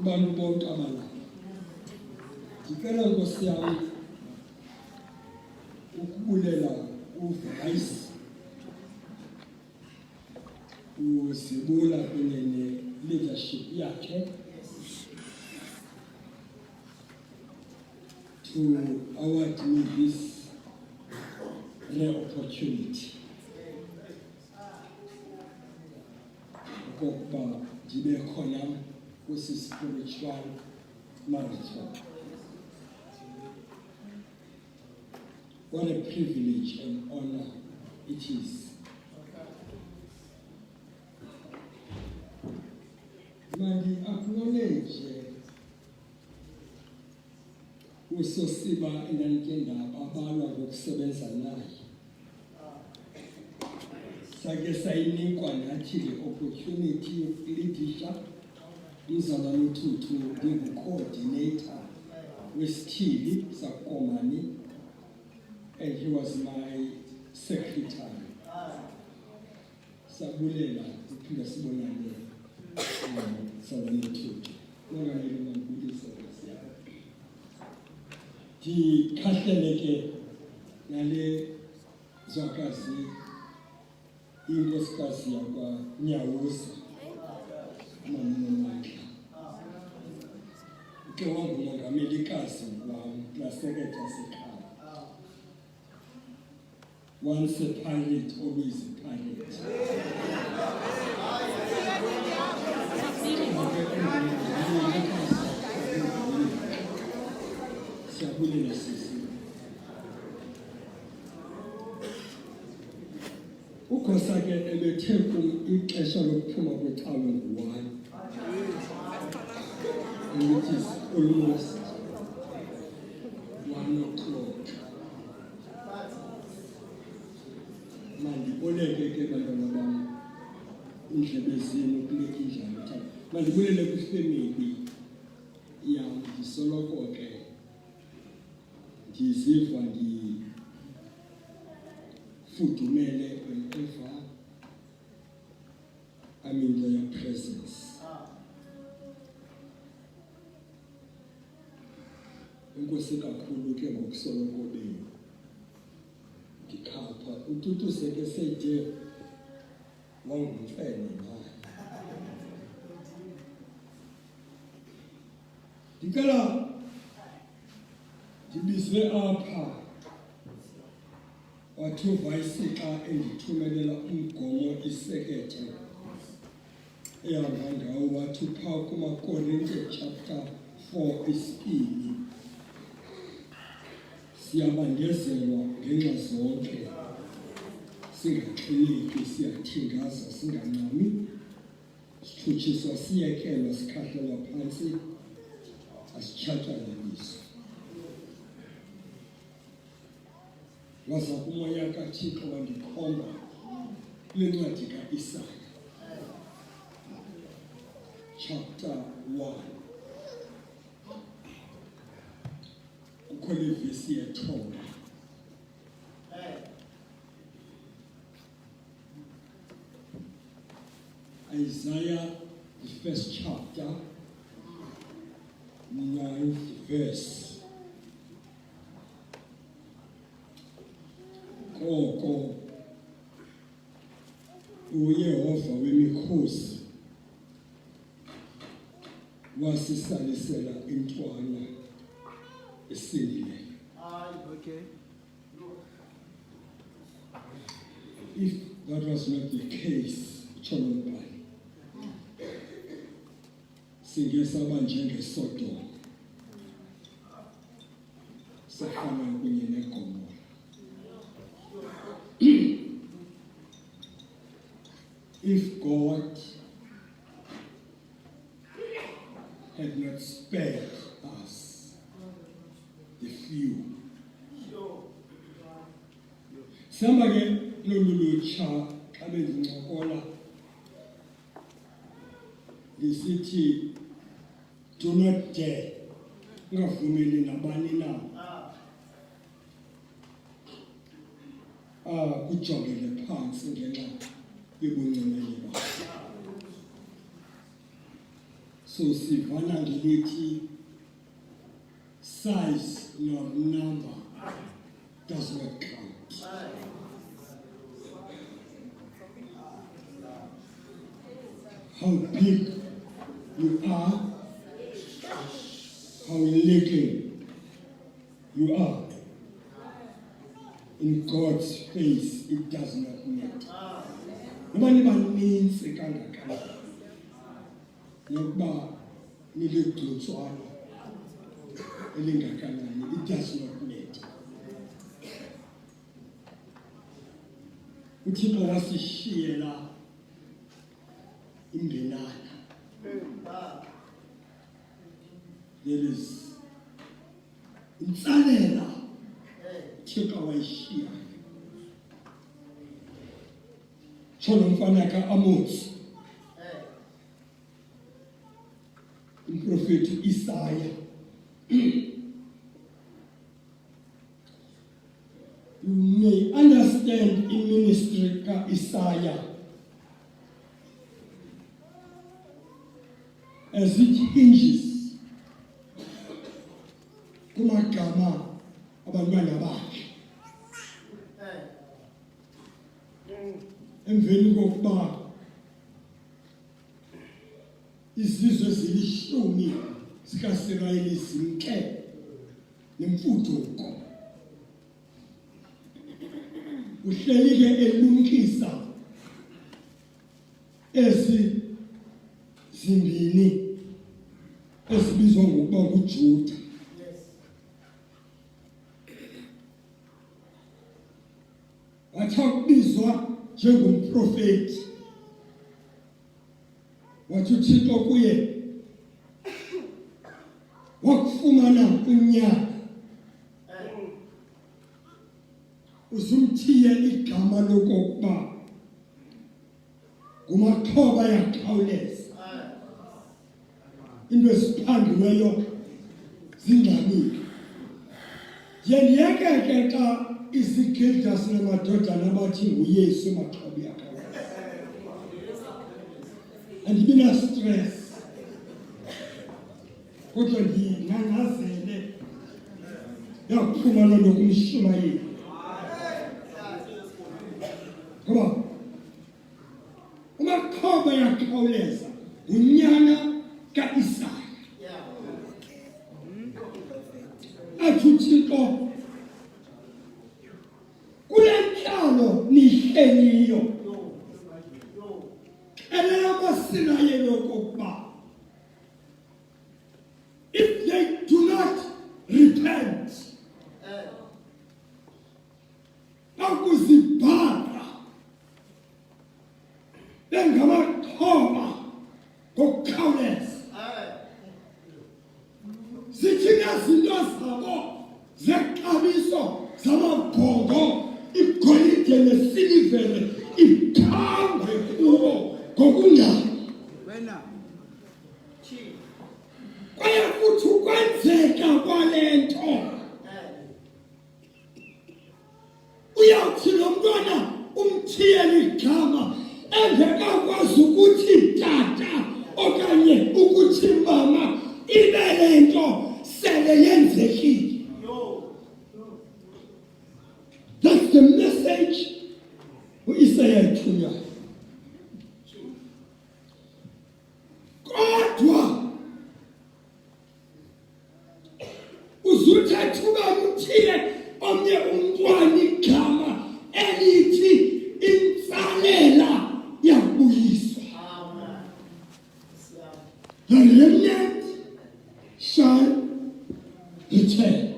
Abantu bonke abalapha ndicela Nkosi yami ukubulela uVice uZibula kunye ne-leadership yakhe to award me this rare opportunity okokuba ndibe khona kwisi spiritual marathon. What a privilege and honor it is. Mandi acknowledge uSosiba endanikendaba abalwa ngokusebenza naye. Sake sayinikwa nathi le opportunity yokulidisha Mzalwane Tutu ngingu-coordinator wesithili saKomani and he was my secretary. Sabulela uphinda sibonane Mzalwane Tutu. Nongameli ngibulisa ngiyabonga. Ndikhahlele ke nale zwakazi inkosikazi yakwaNyawuza Mamnonakhe. Ke wangumongamelikazi wasekhaya. Once a pirate, always a pirate. Siyabulela sisi. Ukhosa ke ebethe ixesha lokuphuma kwecawe ngu-1. Which is almost 1 o'clock. Mandiboleke ke bantwana bam indlebe zenu kule indlela. Mandibulele kwifamily yam ndisoloko ke ndiziva ndifudumele whenever I'm in their presence. Inkosi kakhulu ke ngokusoloko benu ndikhapha uTutu seke sethe wangumfene naye. Ndicela ndibizwe apha wathi uVice xa endithumelela umgomo isekethe ehamba ngawo wathi phaa kumaKorinte chapter 4 isibini siyabangezelwa ngenxa zonke singaxhileki siyathingaza singancami sithutshiswa siyekelwa sikhahlelwa phantsi asitshatyalaliswa. Waza kumoya kaThixo wandikhomba kule ncwadi kaIsaya chapter 1 ukhole ivesi ye-9. Isaiah, the first chapter, 9th verse. Koko uYehova wemikhosi wasisalisela intwana esindileyo. Okay. If that was not the case, Cholobhali, singesaba njengeSodom, safana kunye neGomora. If God had not spared us, the few. Somebody lolutsha xa bezincokola lisithi do not dare ungavumeli nabani na kujongele phansi ngenxa yobuncinane bakho. So sivana ngelithi size nor number does not count. How big you are, how little you are, in God's face it does not matter. Nobani baninzi kangakani nokuba niligcuntswana elingakanani, it does not matter. uThixo wasishiyela imbenana. There is intsalela Thixo wayishiya. Tsho mfana ka-Amos, umprofethi Isaya. You may understand in ministry ka Isaiah as it hinges kumagama abantwana bakhe. Emveni kokuba izizwe zilishumi zikaSirayeli zimke nemfuduko, uhleli ke elumkisa ezi zimbini ezibizwa ngokuba nguJuda. Wathi ukubizwa njengomprofeti, wathi uThixo kuye wakufumana unyaka uzumthiye igama lokokuba nguMaxhoba yakhawuleza. Into eziphandiweyo zingxamile. Yendiyeke xa izigqida sinamadodana abathi nguYesu Maxhoba yakhawuleza. Andibi na stress kodwa ndinganazele yakuphuma loo nto kumshumayeli. Ngoba uMaxhoba yakhawuleza ngunyana ka-Isaya. Athi uThixo kule ntlalo nihleliyo xelela abaSirayeli okokuba if they do not repent, bakuzibhaqa bengamaxhoba ngokukhawuleza, zithi nezinto zabo zexabiso zamabhongo, igolide nesilivere iphangwe kubo ngokungxama. Kwaye futhi ukwenzeka kwale nto uyawuthi lo mntwana umthiyele igama engekakwazi ukuthi tata okanye ukuthi mama, ibe le nto sele yenzekile. That's the message u-Isaya ayithunywayo. Kodwa kuthathuka kuthile omnye umntwana igama elithi intsalela yabuyiswa. The remnant shall return.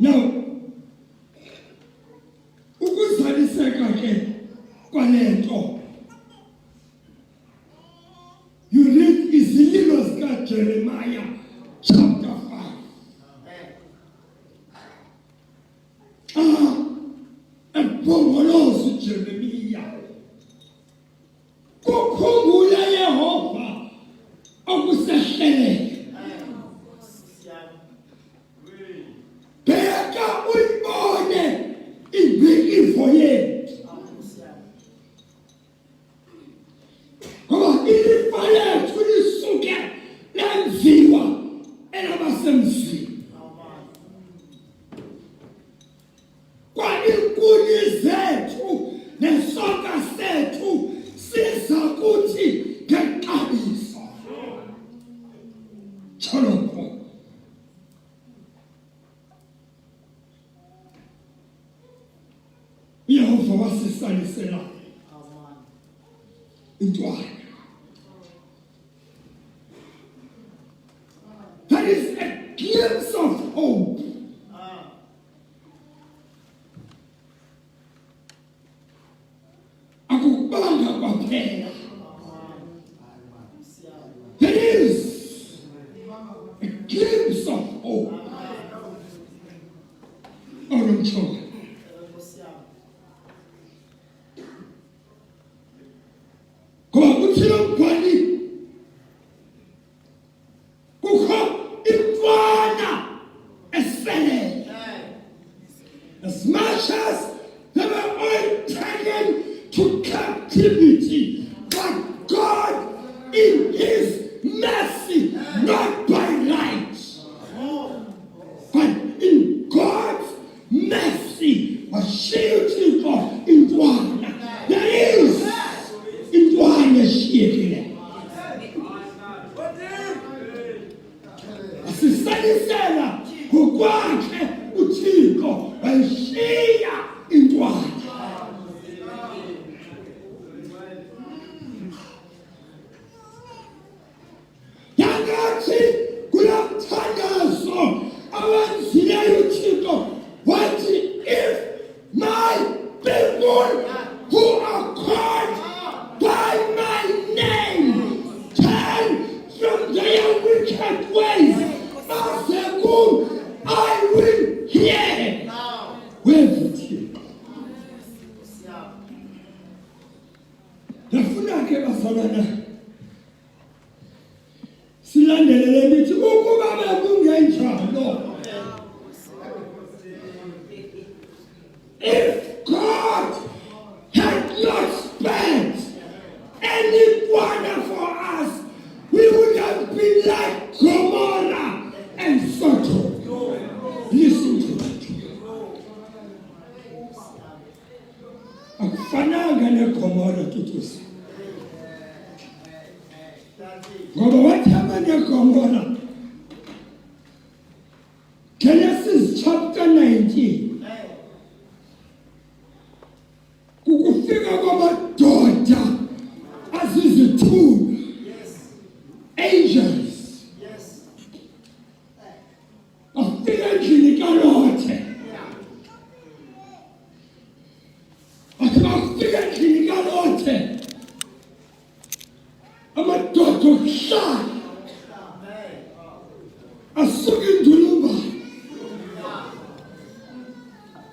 Now, ukuzaliseka ke kwalento, you read izililo zika Jeremiah chapter 5. Ebhongoloza uJeremiya kukhumbula Yehova okusehlele. Bheka uyibone ingqikivo yethu, ngoba ilifa lethu lisuke lenziwa elabasemzini. Kwa inkuni zethu nesonka sethu siza kuthi ngexabiso. Choloko Yehova wasisalisela intwana. That is a glimpse of hope. Akubanga kwaphela. That is a glimpse of hope. Orumchoka. Ngoba kuthilo mbhali kukho intwana eselele. As much as they were all taken to captivity, but God in His mercy, not by right, but in God's mercy, was shielding of intwana. There is intwana eshiyekile. Asisalisela ngokwakhe uThixo wayishiya intwana. Yangathi kulomthandazo awenzileyo uThixo wathi, if my people who are called by my name turn from their wicked ways, I will hear. Where's it here? Ndafuna ke bafana silandelele lithi ukuba bekungenjalo, if God had not spent anyone for us, we would have been like Gomorrah and Sodom. Listen to that. Akufananga neGomorrah tutusa. Ngoba wathama neGomorrah. Genesis chapter 19. Kukufika kwamadoda azizithulu. Angels. Afika endlini kaLothe. Afika endlini kaLothe. Amadoda okuhlala asuka indulumba.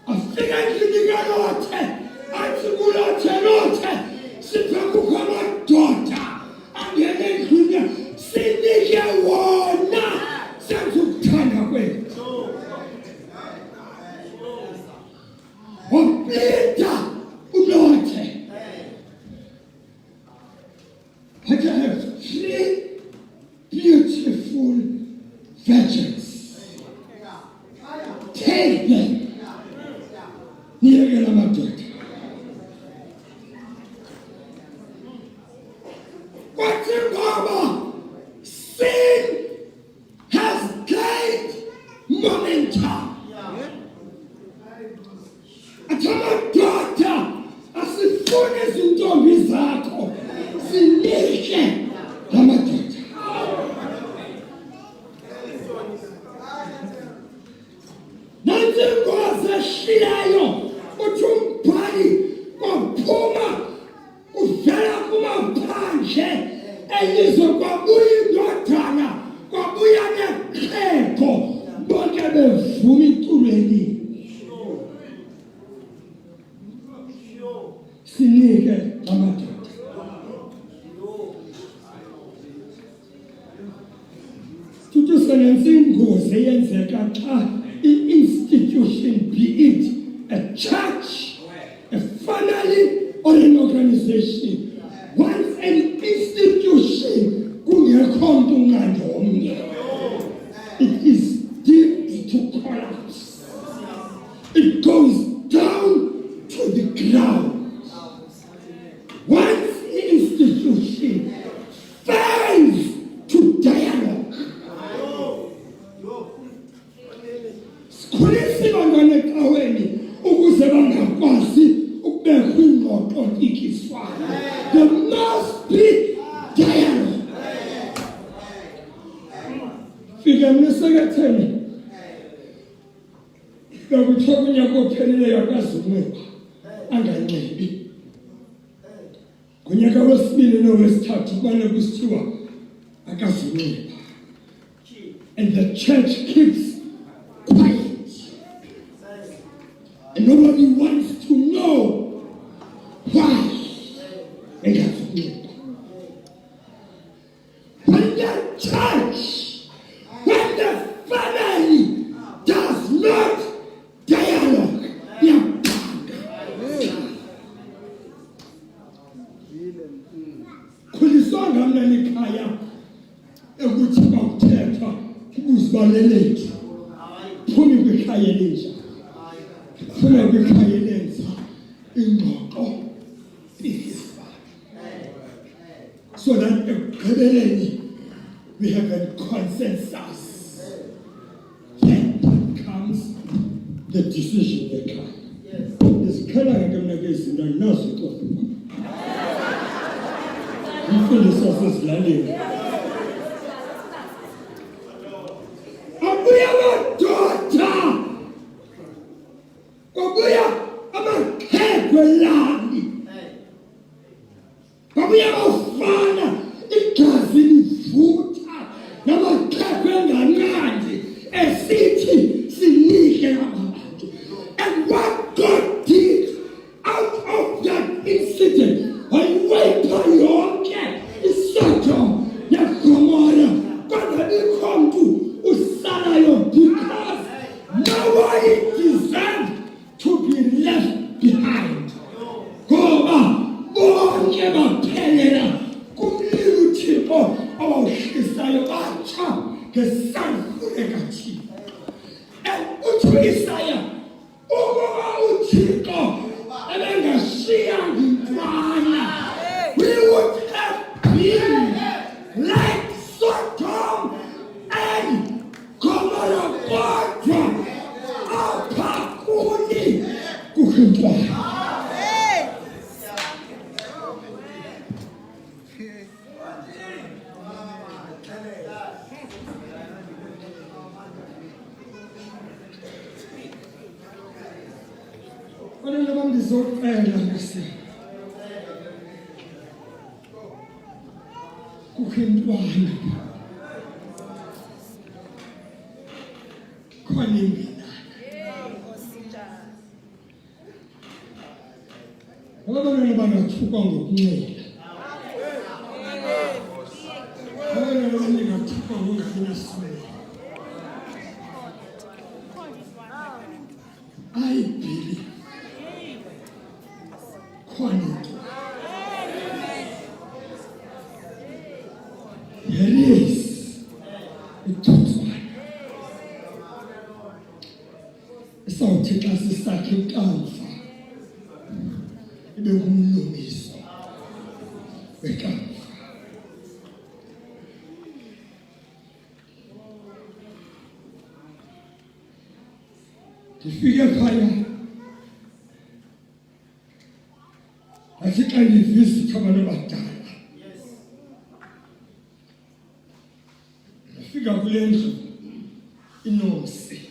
Afika endlini kaLothe. Athi kuLothe, Lothe, siphe kukho amadoda angene endlini sinike wona senze ukuthanda kwethu. Waphinda uLothe. But I have 3 beautiful virgins. Take them. Niyekela amadoda. Kwathi ngoba sin has gained izintombi zakho zinike lamadoda. Nansi ingozi eshilayo uthi umbhali kwaphuma uvela kumaphandle elizwe kwabuya indodana kwabuya neqhego bonke bevuma itulweni. Sinike amadoda. Tutu senenza ingozi eyenzeka xa i-institution, be it a church, a family or an organization, once an institution kungekho mntu ngandomnye, it is deemed to collapse. It goes down to the ground. Once the institution fails to dialogue, sikhulisa abantwana ecaweni ukuze bangakwazi ukubekho ingxoxo mpikiswano. There must be dialogue. Fika mna eseketheni bekuthiwa kunyaka opheleleyo akazukunxiba anganxibi. Kunyaka wesibili nowesithathu kubane kusithiwa akazukunxiba. And the church keeps quiet. And nobody wants to know why. When the church, when the family does not dialogue, they are khuliswanga mna likhaya ekuthi bawuthethwa ukuzibaleleki phumi kwikhaya elinja phuma kwikhaya elenza ingxoxo mpikiswano, so that ekugqibeleni we have a consensus. Then comes the decision maker. Izikhala ke mna ke izinto andinazo ixoxa imfundiso yasezilalini. Abuya amadoda, abuya amaxhego elali, abuya abafana igazi livutha namaxhego enganqandi esithi sinike abantu. And what God did out of that incident, wayiwepha yonke iSodom neGomora, kwangabikho mntu usalayo, because nobody deserved to be left behind. Ngoba bonke baphelela kumlilo uThixo awawuhlisayo batsha ngesandulela kaThixo. And uthi Isaya ukuba uThixo ebengashiya intwana, we would have been like Sodom and Gomorrah, kodwa apha kuni kukho intwana. Kodwa bam ndizocela ngesi kukho intwana khona imbilana. Abantwana bangathukwa ngokunxila, abantwana bangathukwa ngokungabi nasibelo. I believe khona into. There is ithuthwane esawuthi xa sisakhe ikamva ibe ngumlungiso wekamva. Ndifike phaya athi xa ndivizitha abantu abadala ndafika kule ndlu inosi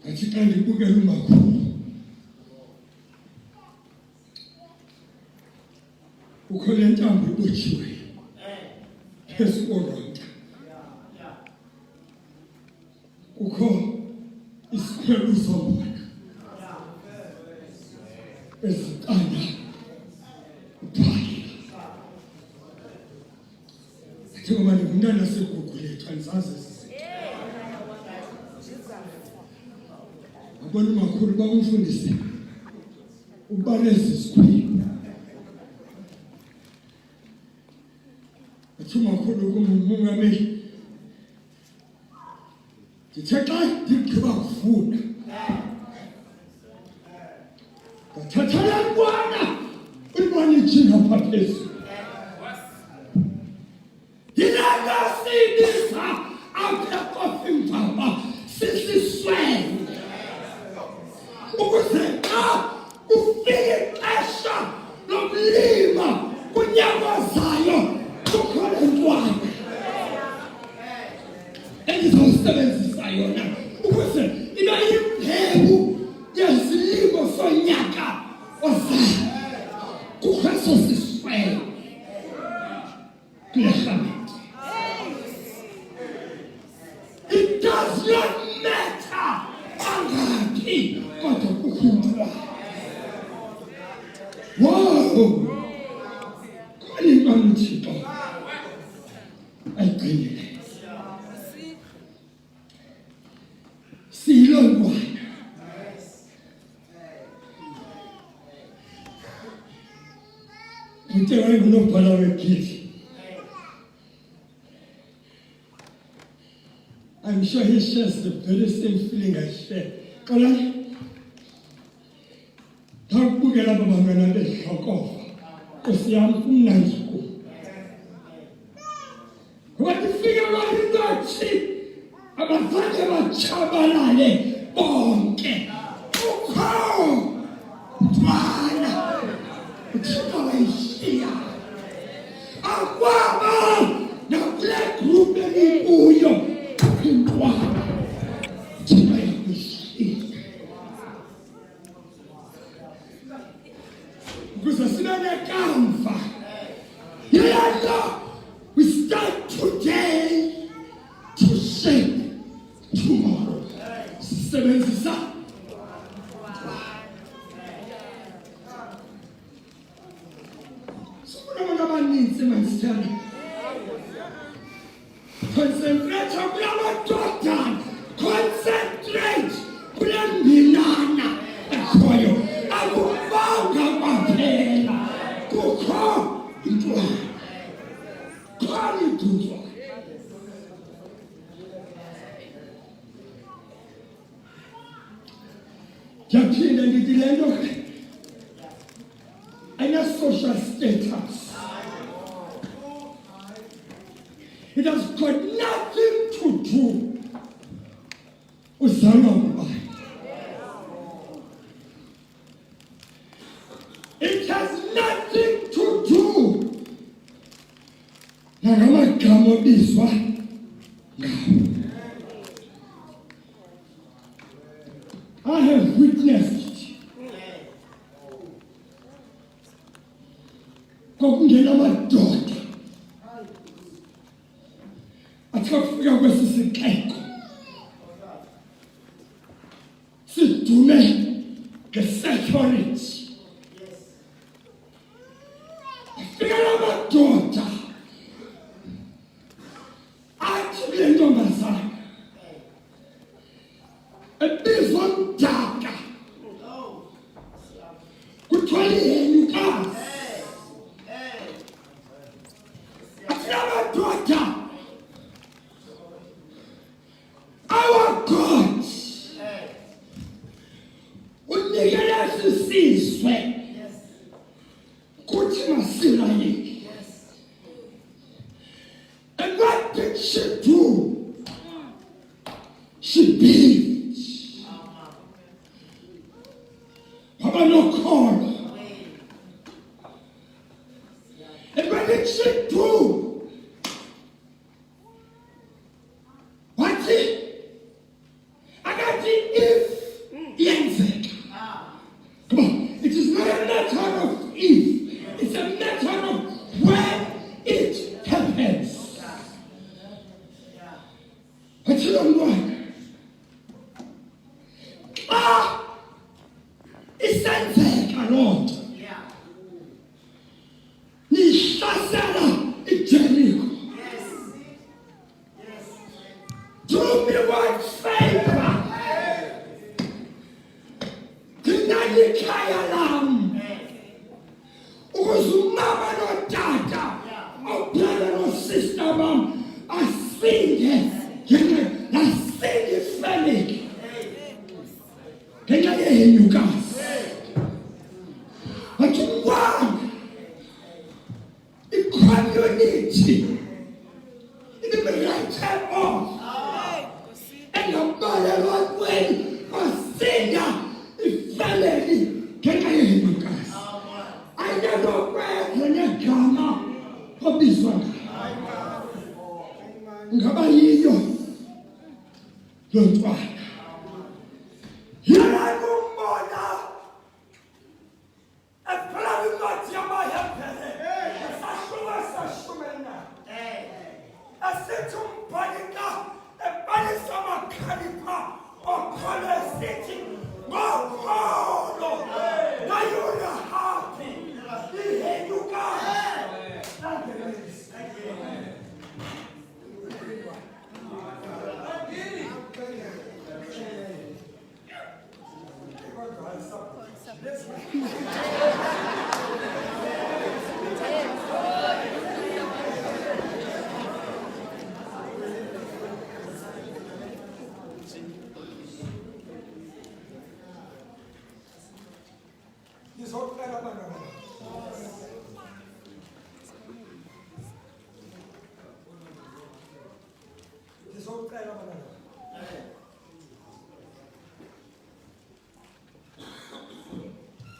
ngathi xa ndibukela umakhulu kukho le ntambo ibotshiweyo phezu koronta kukho isikhwelo sombona ezikanda uphahla athi ngoba ndingumntana segugu lethu andizazi abona umakhulu bakumfundise ubale ezi zikhwelo athi umakhulu kumongameli ndithe xa ndigqiba kufunda ndathatha le nkwana ulibona ijinga apha phezulu ndinangasibisa apha ekofingcaba sisiswele ukuze xa kufike ixesha lokulima kunyaka zayo kukho le ntwana endizawusebenzisa yona ukuze ibe yimbewu yezilimo sonyaka ozayo kukho eso siswele kule rhamente. It does not matter angaphi kodwa kukho intwana. Wow, khona intwana uThixo ayigcinile. Siyilo ntwana. Uthe ngunobhala wegidi. I'm sure he shares the very same feeling I share. Qala thakubukela abantwana behlokova Nkosi yami kumnandi kum. Wathi fika abantu abazange bachabalale bonke ukho mntwana uthixo wayishiya akwaba nakule group ebikuyo intwana uthixo yayishiya ukuze sibe nekamva yeyalo. We start today to shape tomorrow. Sebenzisa sokunabantu abaninzi mandisithanda concentrate kule madoda, concentrate kule mbinana ekhoyo akufanga kwaphela kukho intwana khona idudwa. Yaphinda ngithi le nto ayina-social status. It has got nothing to do uzalwa ngubani. It has nothing to do nangamagama obizwa ngawo. I have witnessed kwakungena amadoda athi kakufika kwesi sixeko sidume nge-security. Afika la madoda athi kule ntombazana ebizwa mdaka kuthiwa lihenyukazi. Athi la madoda our God unikele sisizwe kuthi masilayeke. And what did she do? She believed. onokholo. And when it should do, what it? I got it if yenzeka. Come on, it is not a matter of if, it's a matter of when it happens. But you don't know. Isenzeka Lord. Nihlasela iJericho. Do me one favor. Dinani kaya lam. Ukuzumama no tata. Brother or sister mom. Asinge. Asinge Felix. Kenga you guys. But you want the community in the right time off. And the mother Lord when a singer is family. Can I hear you guys? I never read when you come up of this one. Ngabayiyo. Don't worry. Here I go, mother.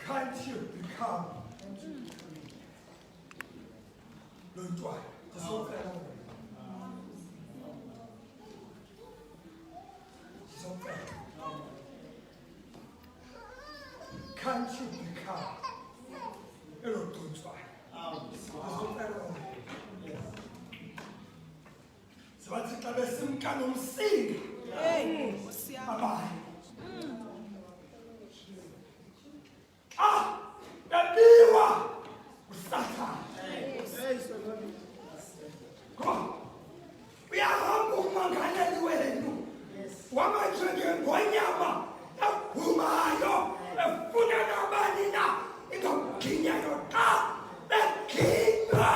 Can't you become Can't you become a little so what's it about some kind of sing? Bye-bye. Yabiwa usatha. Come on. Uyahamba umangaleli wenu. Wamajenge ngonyama. Evumayo. Efuna nabani na. Ingaginya yota. Bekinga.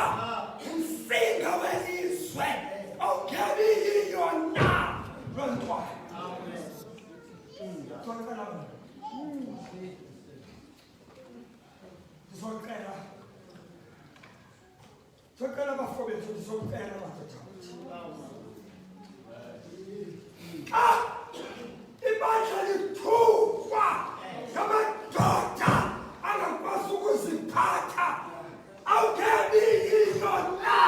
Umsinga welizwe. Okebi yona. Run twice. Tocando a fome de solteira lá imagine tu, kama tota, anapaswa kuzipata, au kadi yona.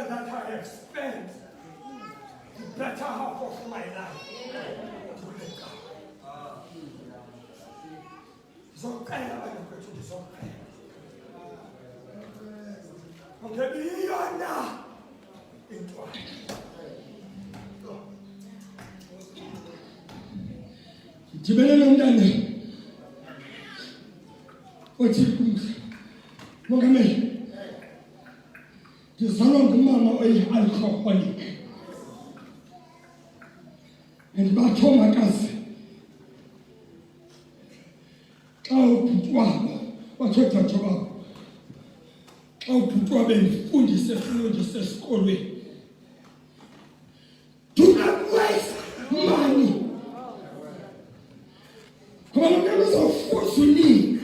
That I have spent the better half of my life to let go. So kind of a to so kind. Okay, be on now. Into Jibele ndani. Ochi. Mogameli. Ndizalwa ngumama oyi-alcoholic. And batho makazi xa ubhuti wabo batho dadho babo xa ubhuti wabo bendifundise efuna ndisesikolweni, do not waste money. Ngoba lo mntana uzawufuza unini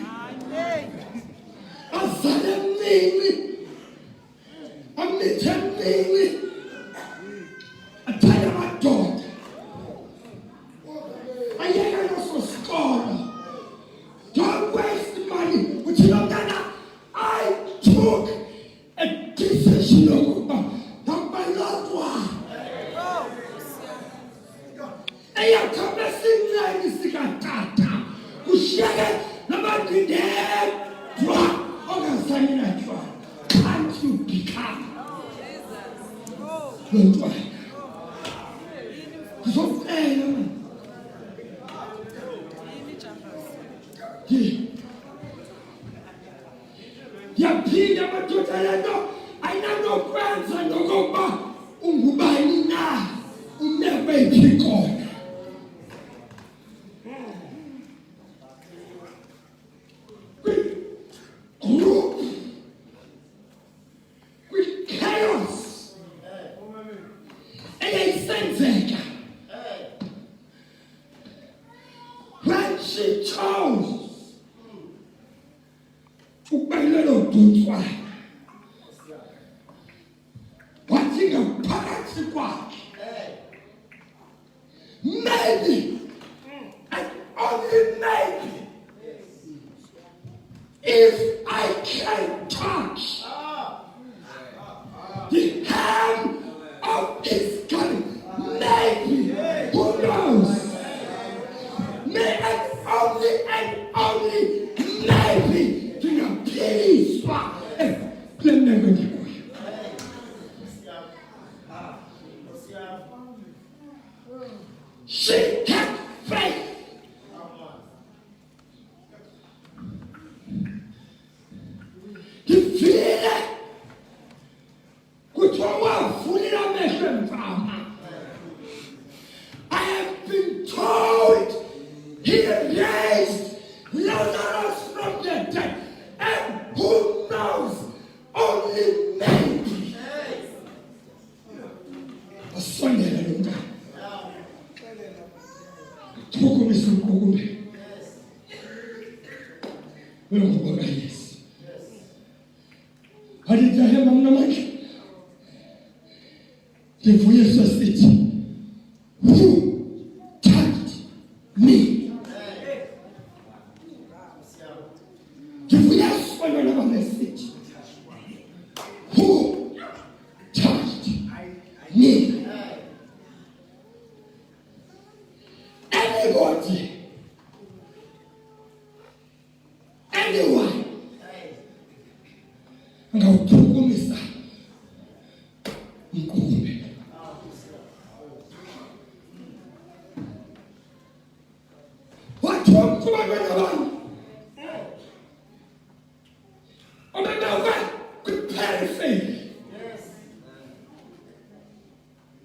azale mnini amithe mnini athanda amadoda ayeka naso sikolo. Don't waste money. Uthi lo mntana I took a decision ukuba ndakubalotwa eyakhamba sincane sikatata kushiyeke nabandindedwa ongazange natshwa. Can't you become lo ntwana? Ngizocela mani yaphinda amadoda lento ayinanokwenza nokokuba ungubani na umekwe phi khona. Group with chaos eyayisenzeka when she chose ukubayilelo dutswa wathi ngaphakathi kwakhe maybe and only maybe if I can touch the hem of his garment, maybe, who knows, may and only maybe please, she had faith. Divine kutoa fulila meshemfama. I have been told he raised Lazarus from the dead. And who knows, only maybe. Asondela lo mntana. Thukumisa ukukumbe. Wena ngoba yes. Alidahema mnamandla. Ndivuye sasithi. Who touched me? Ndivuye sibona laba message. Who touched me? Anybody, anyone, ngawuthukumisa mkhumbe. Wathi wamkhuma abantu obendawe kwi-periphery.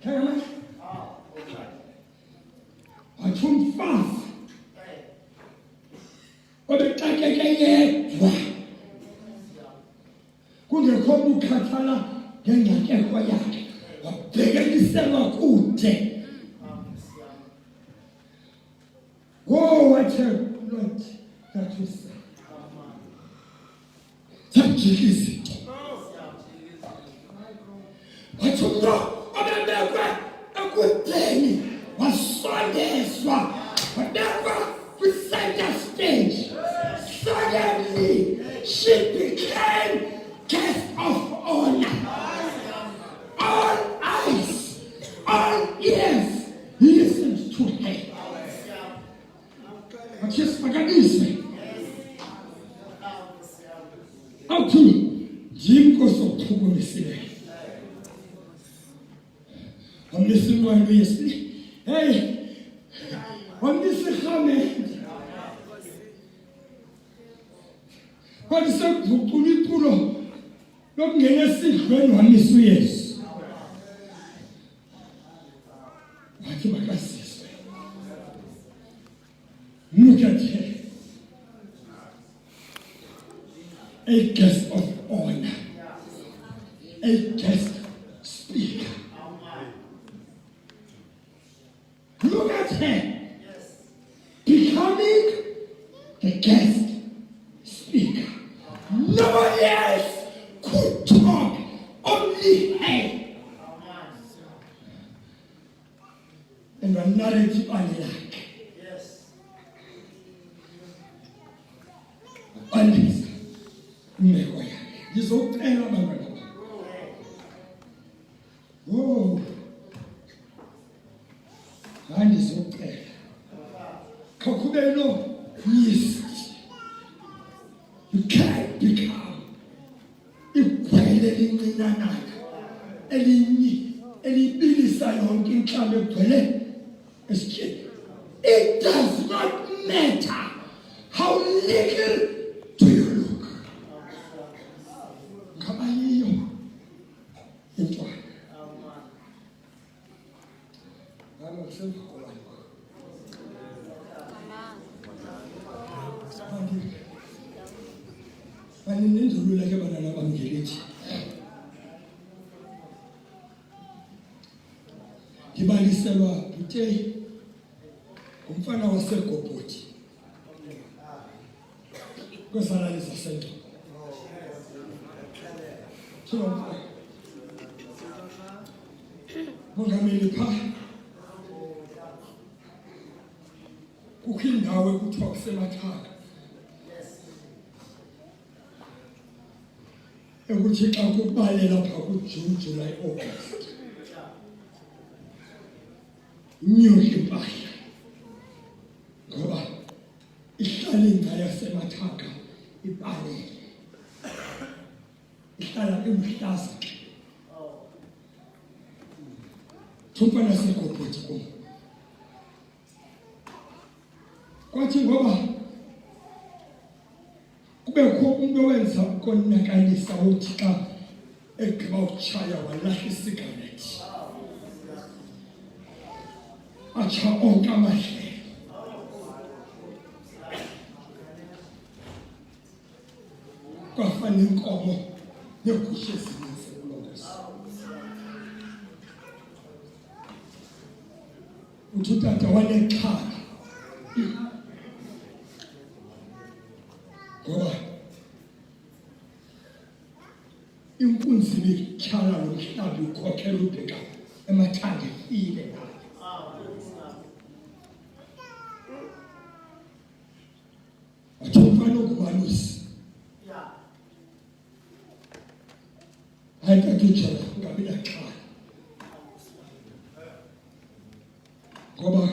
Kaya wathi umfazi obexakeke yedwa kungekho ukukhathala ngengxakeko yakhe, wabhekekiselwa kude. Oh, what a Lord that you say. Tajikisi. Wathi umntu obebekwe ekudeni wasondezwa wabekwa kwi-center stage. Suddenly, she became guest of honor. All eyes, all ears listened to her. But yes, Paganisme. Awuthi Jim kosokuphumulisiwe. Wamnisimwana yesi. Hey. Wamnisikhamende. Wamnisekuphulipulo. lokungena esidlweni wamisa uYesu wathi makasizwe. Look at her, a guest of honor, a guest speaker. Look at her, becoming the guest speaker. Nobody else could talk, only her. And the narrative I like. Andisa umeko yakhe ngizocela abantwana bami. Andizocela kakhubelo yeast. You can't become igwele elincinanayo elibilisa yonke inhlalo egcwele esithini. It does not matter how little do you look. Kabayiyo intwana. Bani nenzulula ke bana bamngelethi. Ngibaliselwa buthe umfana waseGoboti. Kosala isasento. Mongameli pha. Kukho indawo ekuthiwa kuseMathanga. Ekuthi xa kubalela pha kuJune, July, August. Inyuka impahla. Ngoba ihlala ingca yaseMathanga ibalele. Ihlala imhlaza. Thumfana seGoboti kum. Kwathi ngoba kubekho umuntu owenza ukonakalisa uthi xa egqiba ukutshaya walahla isigarethi. Atsha onke amahlelo. Kwafana inkomo negusha ezininzi kulongozi. Uthi utata wanexhala. Ngoba inkunzi ibityhala lomhlabi ukhokhela ubheka eMathanga ifile nayo. Wathi umfana okubalusi. Hayi kakijela ngabi naxhala. Ngoba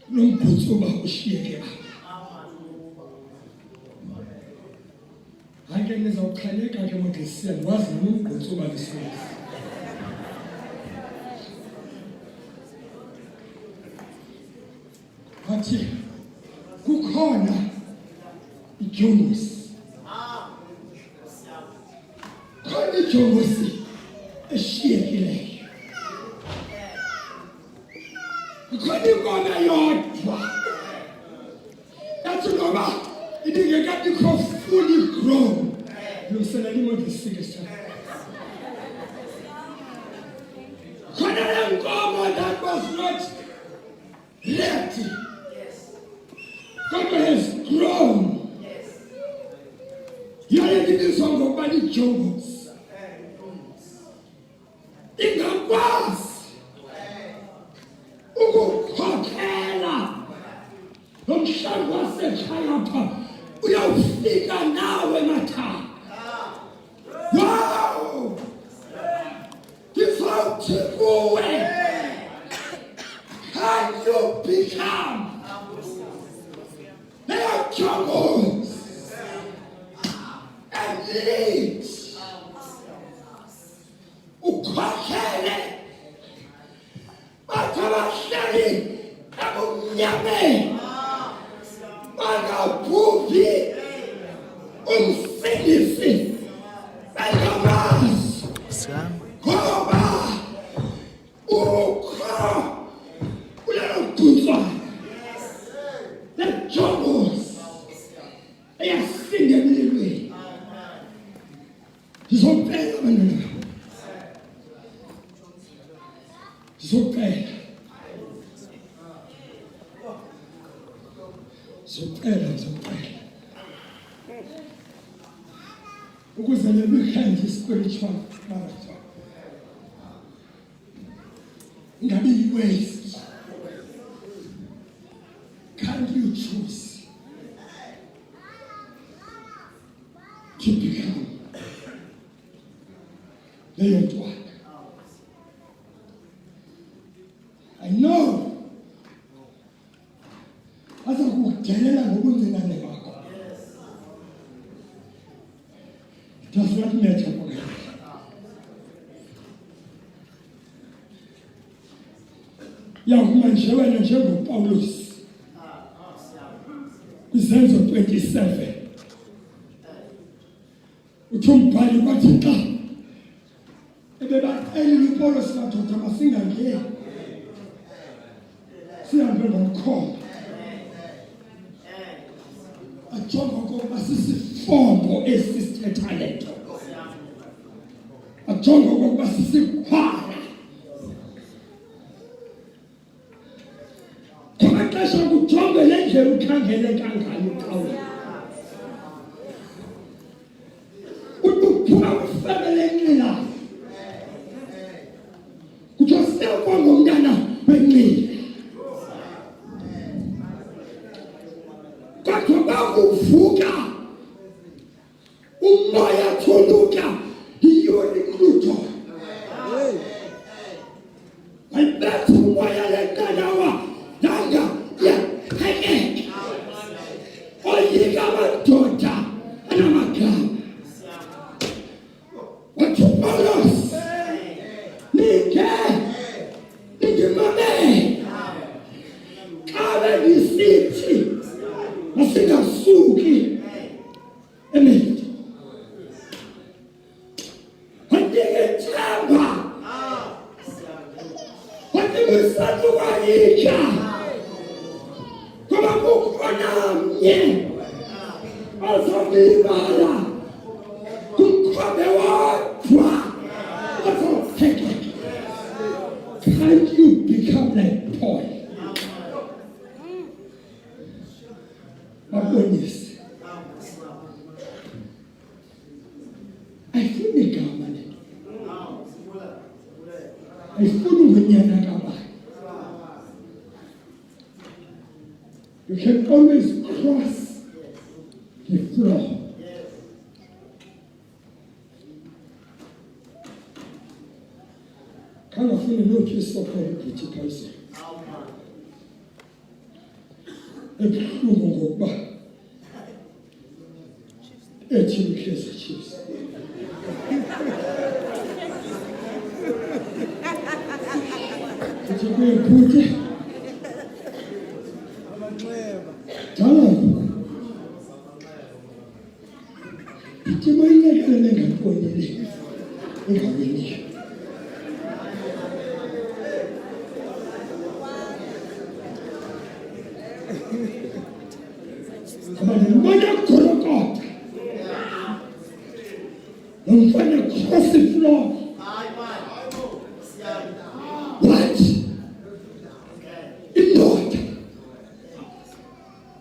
nomphutsuba ushiyeke apha. Hayi ke nizawuxhaleka ke modisiya wazi nomphutsuba lesizwe. Wathi kukhona ijongosi. Khona ijongosi eshiyekileyo. Khona inkomo yodwa. Yathi ngoba idingekabikho fully grown. Yosela limodisike. Khona le nkomo that was not ready. God has grown. Yale ndibizwa ngokuba lijongos. Ingakwazi ukukhokhela nomhlaba wasekhayapha uyawufika nawe Mathanga. Wow! Without kuwe, can you become their jungles and lead? Ukhokhele bathi abahlali ebumnyameni bangaphi ngaphuvi umsindisi engamazi ngoba ukho ulalodutswana lejobos eyasinda emlilweni. Ngizocela abantwana, ngizocela ukuze le weekend spiritual marathon ingabe yi-waste. Can't you choose to become leyo ntwana? I know azakudelela ngobuncinane bakho. It does not matter for you. Yakuma nje wena njengoPaulus kwiZenzo 27 uthi umbhali wathi xa ebebacela uPaulus madoda masingangeni sihambe ngomkhomba, ajonga ukuba sisifombo esisithetha le nto, ajonga ukuba sisikhwala. Kwamaxesha kujonge le ndlela ukhangeleka ngayo uqawule, uphuma ufemele enxilayo kuthiwa siyakwa ngomntana wenxila. Kodwa bakuvuka umoya tholuka yiyona inkutho ayibetha umoya leqanawa langa yakhekeka oyika amadoda anamagama. Wathi uPaulus ningimamele xa bengisithi masingasuki eMelika, andingethemba andingusatukayika ngoba kukhona mnye azongilibala kumkhombe wadwa azothekeka. Can't you become like Paul? Mabonisi ayifuni igama le, ayifuni ubunyana kabani. You can always cross the floor. Kangafuni lokhu isokolo digitalize ebuhlungu ngokuba ethi Kaizer Chiefs kuthi kuyephuke dala ithi boyinekele nengakonile engawiniyo. Umfana cross the floor. What? Indoda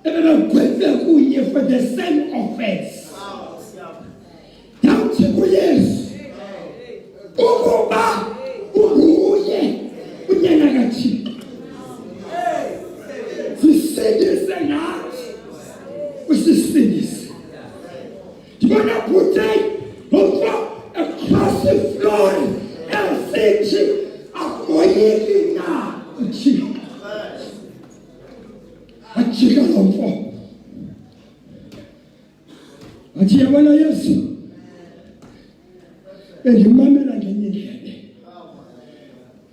ebebegwethe kunye for the same offense. Nawuthi kuYesu ukuba unguye unyana kaThixo sisindise nathi usisindise. Ndibona bhuti across the floor elisithi akoyiki na uThixo ajika lo mfo athi yabona Yesu engimamela ngenye indlebe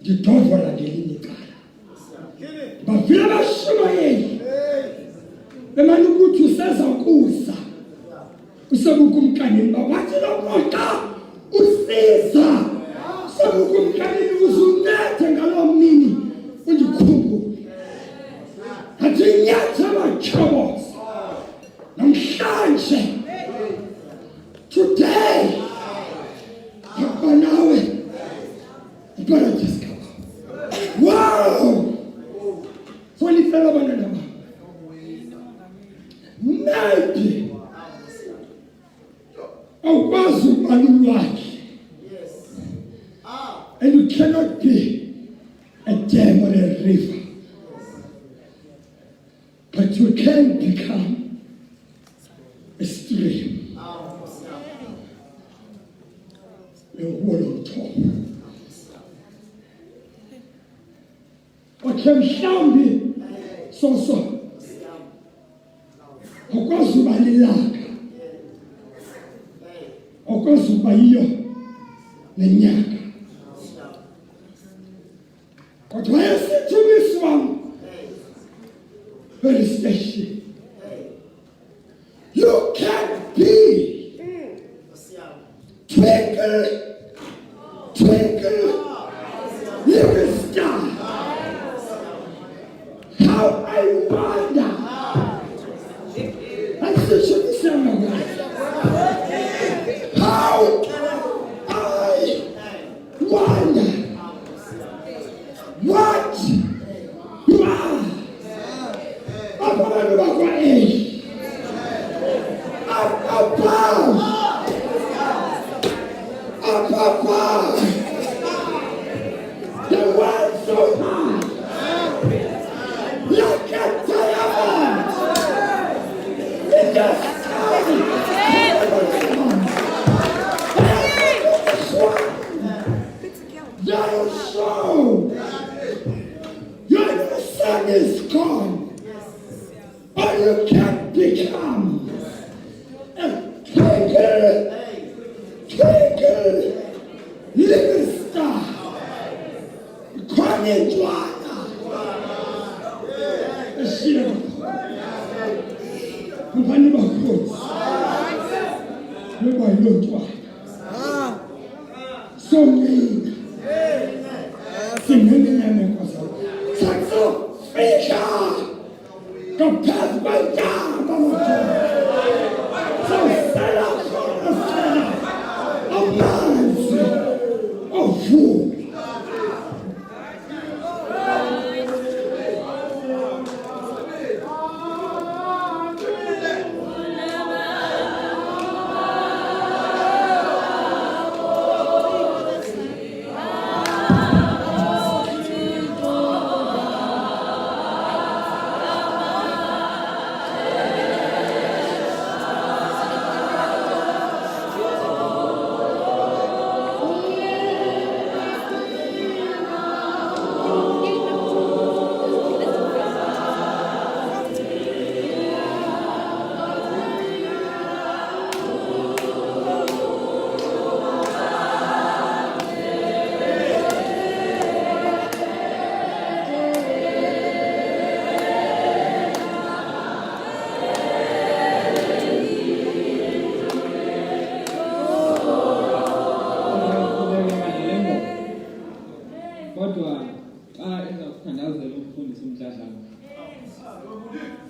ngidovola ngelinye icala bavile abashumayeli bemani ukuthi useza sebukumkanini bawathi lomoxa usiza sebukumkanini uzuncede ngaloo mini undikhumbule athi nyathelo choboza namhlanje today nawe iparadise kaba wow solifela abantwana bam maybe awukwazi ukubalulwakhe and you cannot be a dam or a river, but you can become a stream. A wall on top. Okay, mhlawumbi so awukwazi uba lilanga, awukwazi uba yiyo nenyanga, kodwa yesithi wam very special. You can be twinkle, twinkle, little star. How I wonder. That's the truth of my life. How I wonder what you are. Up above. The world so high. Like a diamond. In the sky. That'll show. Your sun is gone. Or you can become a twinkle, twinkle, little star. Kwenye jwana. Eshira. Mpani bakhosi. Loba yilotwa. Somina. Singene nyame kwasa. Sakso fika. Kapaz banta bamoto. So sala sala. Amanzi. Ofu.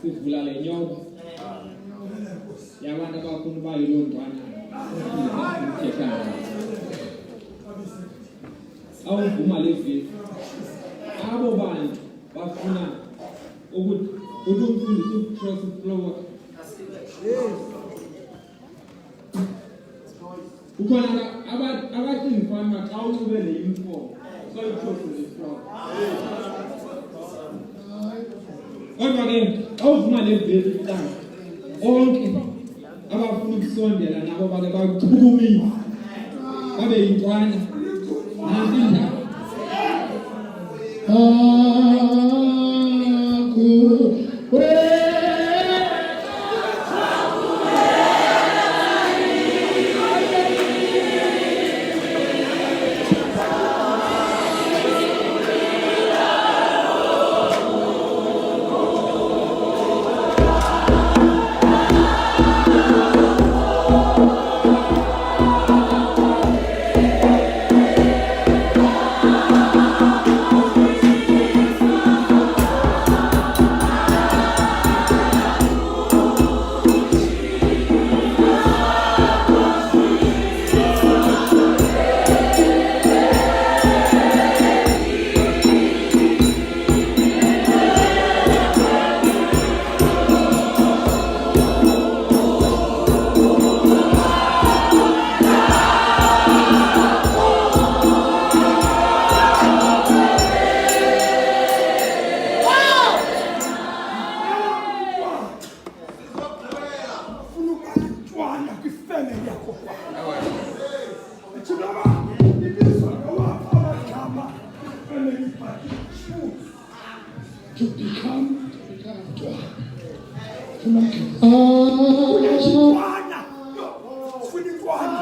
Sivula le nyoba yabantu abafuna uba yiloo ntwana umthethana awuvuma levili abo bantu bafuna ukuthi umfundisi ukcross floor ukhona abathini fama xa ucube le uniform so you-cross the floor. Kodwa ke awuvuma levili mntana onke abafuna ukusondela nabo bake bakuchukumile babe yintwana nanti indaba kwana kwifamily yakho kwana. Thina ibizwa ngawaphi amagama ifamily but choose to become Unachikwana. Funikwana.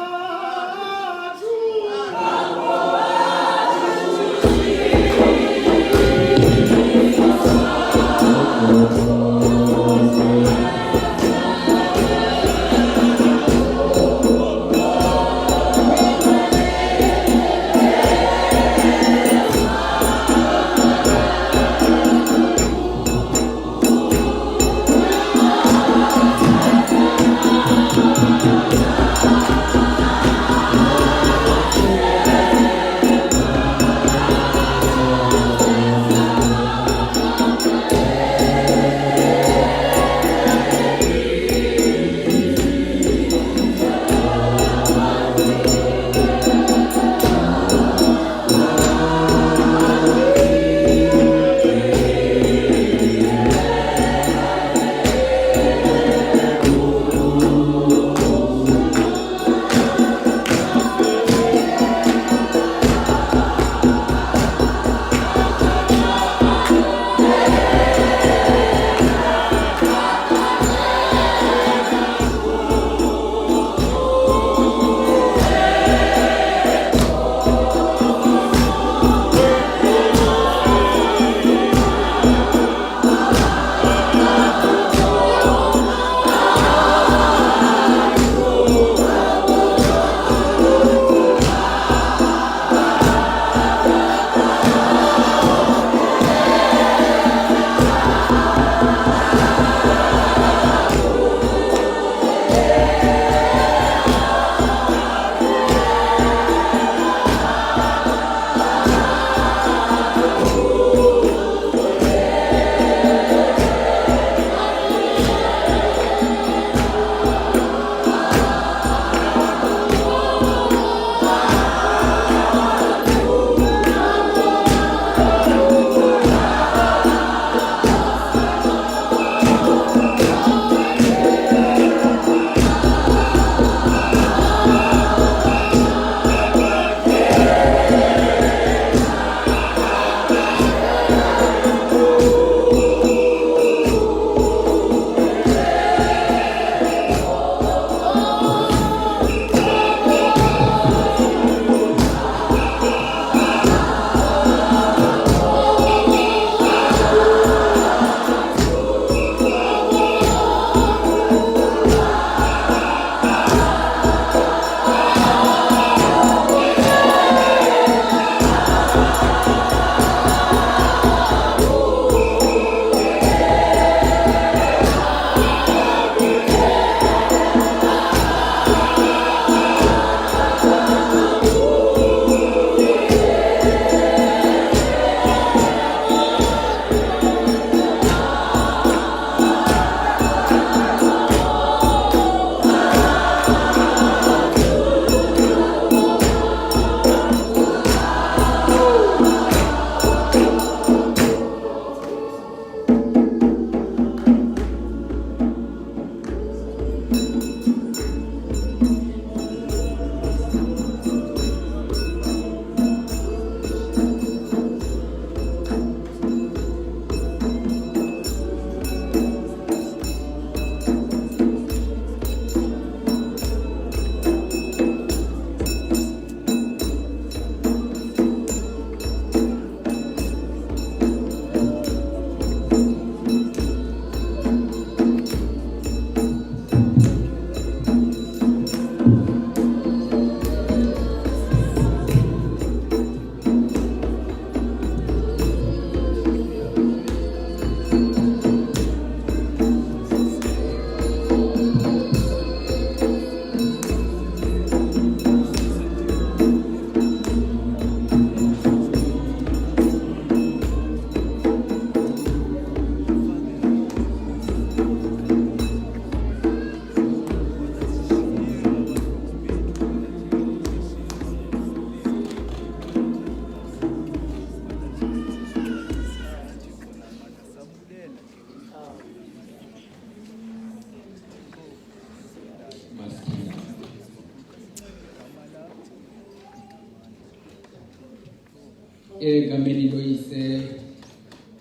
egameni loyise,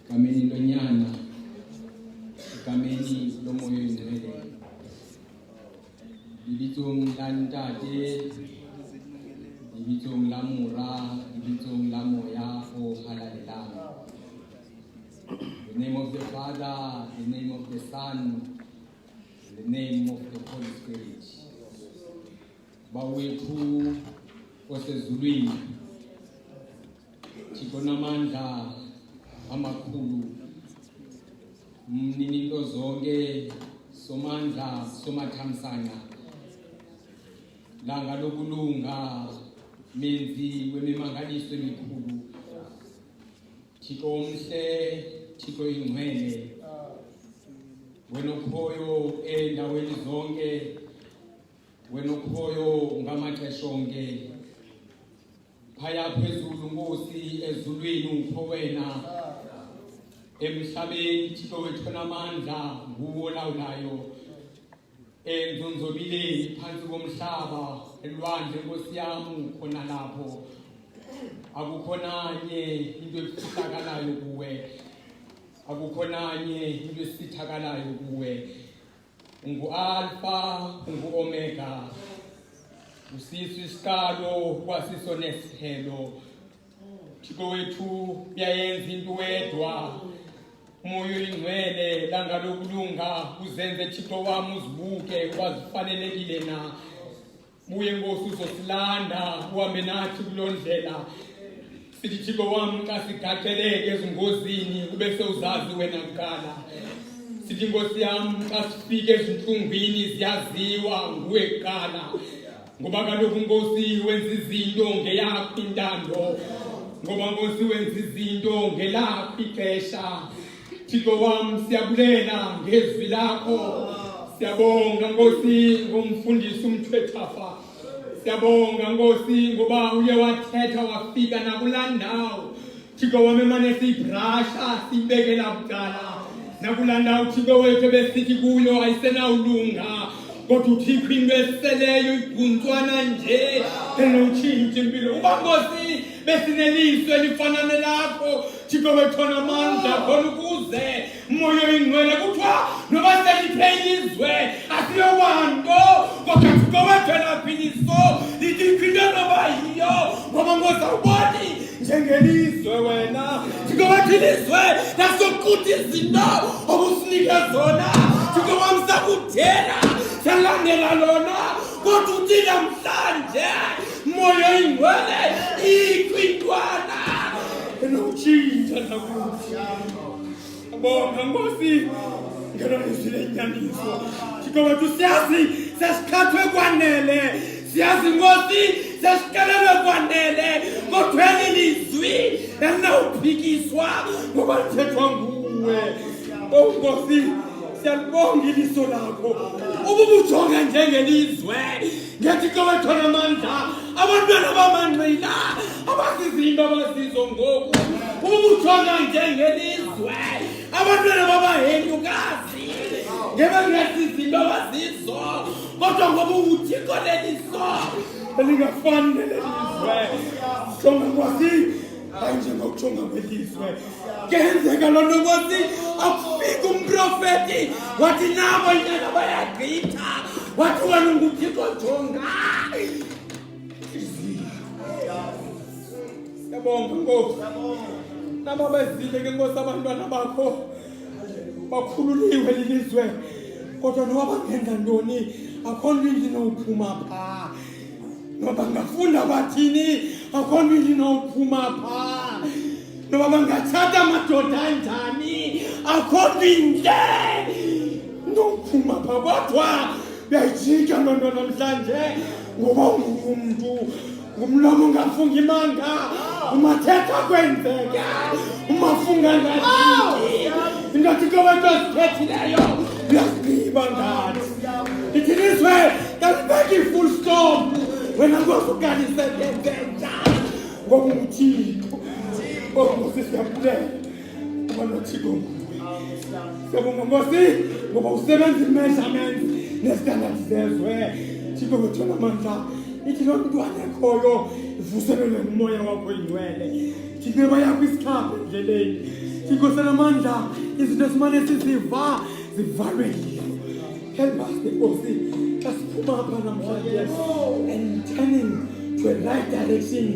egameni lonyana, egameni lomoya oyingcwele. Ibitsong la ntate, ibitsong la mora, ibitsong la moya o halalelang. In the name of the Father, in the name of the Son, in the name of the Holy Spirit. Bawethu osezulwini, Chikonamandla amakhulu, mninito zonke, somandla, somathamsana, langa lokulunga, menzi wemimangaliso emikhulu, Thixo omhle, Thixo oyingcwele, wena ukhoyo endaweni zonke, wena ukhoyo ngamaxesha onke, phaya phezulu Nkosi ezulwini ukho wena, emhlabeni Thixo wethu namandla nguwe olawulayo, enzonzobileni phansi komhlaba elwandle Nkosi yami khona lapho. Akukho nanye into efihlakalayo kuwe, akukho nanye into esithakalayo kuwe. Ungu-Alpha, ungu-Omega, usiso isiqalo kwasiso nesihelo. Thixo wethu uyayenza into wedwa, umoya oyingcwele langa lokulunga uzenze Thixo wami uzibuke wazifanelekile na. Buye Nkosi uzosilanda uhambe nathi kuloo ndlela. Sithi Thixo wami xa sigaxeleke ezingozini ube sewuzazi wena kuqala. Sithi Nkosi yami xa sifike ezinhlungwini ziyaziwa nguwe kuqala. Ngoba kaloku Nkosi wenza izinto ngeyakho intando. Ngoba Nkosi wenza izinto ngelakho ixesha. Thixo wami siyabulela ngezwi lakho. Siyabonga Nkosi ngomfundisi uMthwethafa. Siyabonga Nkosi ngoba uye wathetha wafika nakulandawo. Thixo wami emane siyibrasha sibekela bucala. Nakulandawo Thixo wethu besithi kuyo ayisenawulunga. Kodwa uThixo into eseleyo igcuntswana nje enotshintsha impilo. Uba Nkosi besineliso elifana nelakho Thixo wethu namandla khona ukuze umoya oyingcwele kuthiwa noba seliphe ilizwe asiyobantu kodwa Thixo wethu elapha iliso lithi into noba yiyo ngoba Nkosi awuboni njengelizwe wena Thixo wethu ilizwe lasokuthi izinto obusinike zona Thixo wami sakudela salandela lona kodwa uthi namhlanje moya oyingcwele ikwintwana enotshintsha nakuthi. Abonga Nkosi ngelo lizwi lenyaniso. Thixo wethu siyazi sesikhathwe kwanele, siyazi Nkosi sesikalelwe kwanele, kodwa eli lizwi elinawuphikiswa ngoba lithethwa nguwe. Oh Nkosi siyalibonga iliso lakho ububujonga njengelizwe ngeThixo wethu namandla abantwana bamanqila abazizinto abazizo ngoku ububujonga njengelizwe abantwana babahenyukazi ngebangezizinto abazizo kodwa ngoba uThixo leliso elingafani nelelizwe jonga Nkosi hayi njengokujonga kwelizwe kenzeka loo nto Nkosi akufika umprofeti wathi nabo nyana bayagqitha wathi wena nguThixo jonga. Siyabonga Nkosi nabo bezile ke Nkosi abantwana bakho bakhululiwe lilizwe kodwa noba bangenza ntoni akho nto inowuphuma phaa noba bangafunda bathini akho nto inowuphuma phaa noba bangathatha amadoda anjani akho nto intle inowuphuma phaa kodwa uyayijika loo nto namhlanje ngoba ungumntu ngumlomo ungafunga imanga umathetha kwenzeka umafunga ngathi into Thixo wethu azithethileyo uyazigqiba ngathi ithi lizwe kalibeki full stop wena Nkosi ukalisebenza ngoba uThixo Nkosi siyabulela ngoba noThixo nguwe. Siyabonga Nkosi ngoba usebenza i-measurements nezitandards zezwe Thixo wethu namandla ithi lo mntwana ekhoyo ivuselelwe ngumoya wakho ingcwele thina bayakho isikhabe endleleni sinkosana amandla izinto esimane siziva zivalwe yilo help us Nkosi xa siphuma apha namhlanje and turning to a right direction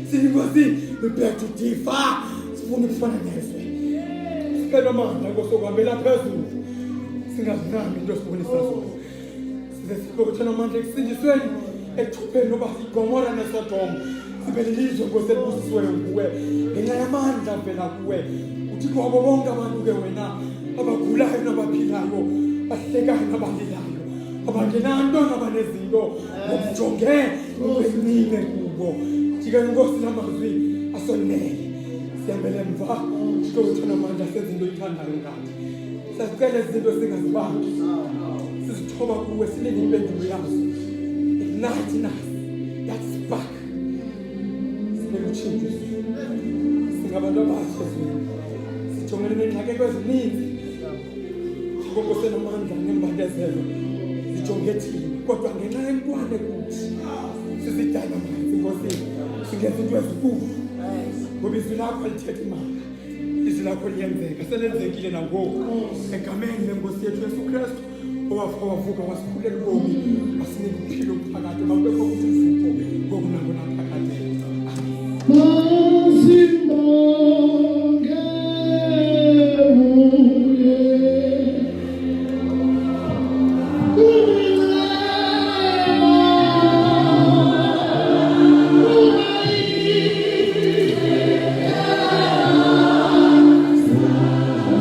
sithi Nkosi we beg to differ sifuna ukufana nezwe sicela amandla ngosokuhambela phezulu singazinami into esibonisa zona sesibotshana amandla ekusindisweni ethupheni noba iGomora neSodom sibe lilizwe Nkosi elibusisiweyo kuwe ngenxa yamandla vela kuwe uthi kwabo bonke abantu ke wena abagulayo nabaphilayo bahlekayo nabalilayo abangenanto nabanezinto ngokujonge ukwesinike kubo jika Nkosi namazwi asonele siyambele mva sithothana amandla sezinto ithandayo ngathi sasicela izinto singazibambi sizithoba kuwe sinike impendulo yazo ignite in us that spark sinekutshintsha singabantu abasha sijongene nengxaki ezininzi sikonkosela amandla nembandezelo sijonge thina kodwa ngenxa yentwana kuthi sizidala manje Nkosi singenza into ezinkulu ngoba izwi lakho alithetha imali izwi lakho liyenzeka selenzekile nangoku egameni leNkosi yethu Yesu Kristu owafa wavuka wasikhulela ubomi asinika uphilo phakathi mabekho ukuthi izifo ngoku nango naphakade